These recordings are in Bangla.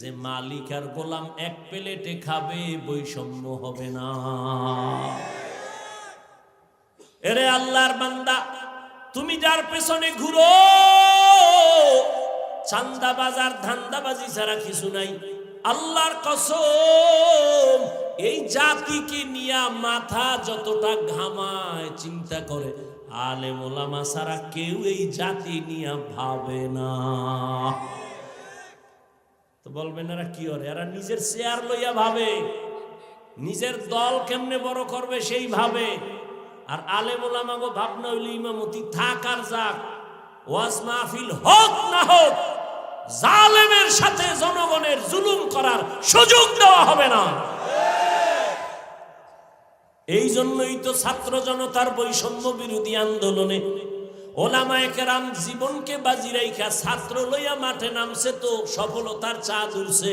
যে মালিক আর গোলাম এক প্লেটে খাবে, বৈষম্য হবে না। এরে আল্লাহর বান্দা, তুমি যার পেছনে ঘুরো, চান্দাবাজ আর ধান্দাবাজি ছাড়া কিছু নাই। আল্লাহর কসম, এই জাতিকে নিয়ে মাথা যতটা ঘামায়, চিন্তা করে, আলেম ওলামা ছাড়া কেউ এই জাতি নিয়ে ভাবে না। তো বলবেন এরা কি করে? এরা নিজের চেয়ার লইয়া ভাবে, নিজের দল কেমনে বড় করবে সেই ভাবে। আর আলেম ওলামাগো ভাবনা হইল ইমামতি থাক আর যাক, ওয়াজ মাহফিল হোক না হোক, জালেমের সাথে জনগণের জুলুম করার সুযোগ দেওয়া হবে না। এই জন্যই তো ছাত্র জনতার বৈষম্য বিরোধী আন্দোলনে ওলামায়ে কেরাম জীবনকে বাজি রাইখা ছাত্র লইয়া মাঠে নামছে, তো সফলতার চাঁদ উড়ছে।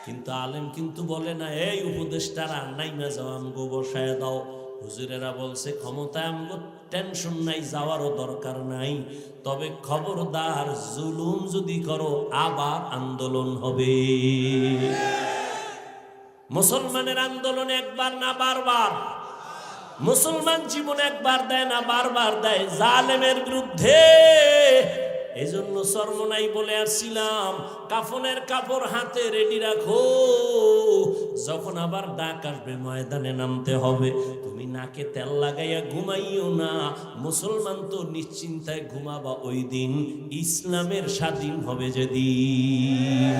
কিন্তু আলেম কিন্তু বলে না, এই উপদেষ্টারা নাইমা যাও, আমগো বসায় দাও। হুজুরেরা বলছে ক্ষমতায় আমগো টেনশন নাই, যাওয়ারও দরকার নাই, তবে খবরদার জুলুম যদি করো আবার আন্দোলন হবে। মুসলমানের আন্দোলন একবার না বারবার, মুসলমান জীবন একবার দেয় না বারবার দেয় জালেমের বিরুদ্ধে। এই জন্য সরমনাই বলে আসছিলাম, কাফনের কাপড় হাতে রেডি রাখো, যখন আবার ডাক আসবে ময়দানে নামতে হবে। তুমি নাকে তেল লাগাইয়া ঘুমাইও না। মুসলমান তো নিশ্চিন্তায় ঘুমাবা ওই দিন ইসলামের স্বাধীন হবে যেদিন।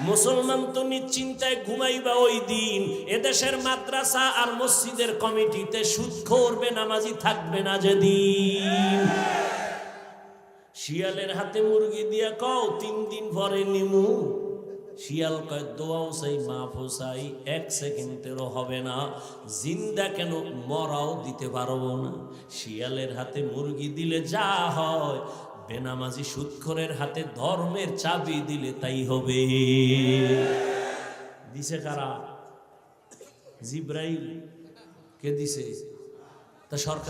মুসলমান তো নিশ্চিন্তায় ঘুমাইবা ওই দিন এদেশের মাদ্রাসা আর মসজিদের কমিটিতে সুদখোর বেনামাজি থাকবে না যেদিন। শিয়ালের হাতে মুরগি দিয়া কও 3 দিন পরে নিমু, শিয়াল কয় দোয়াও চাই মাফও চাই, 1 সেকেন্ডেরও হবে না, জিন্দা কেন মরাও দিতে পারবো না। শিয়ালের হাতে মুরগি দিলে যা হয়, বেনামাজি সুদখোরের হাতে ধর্মের চাবি দিলে তাই হবে। দিছে কারা? জিব্রাইল। কে দিছে? তা সরকার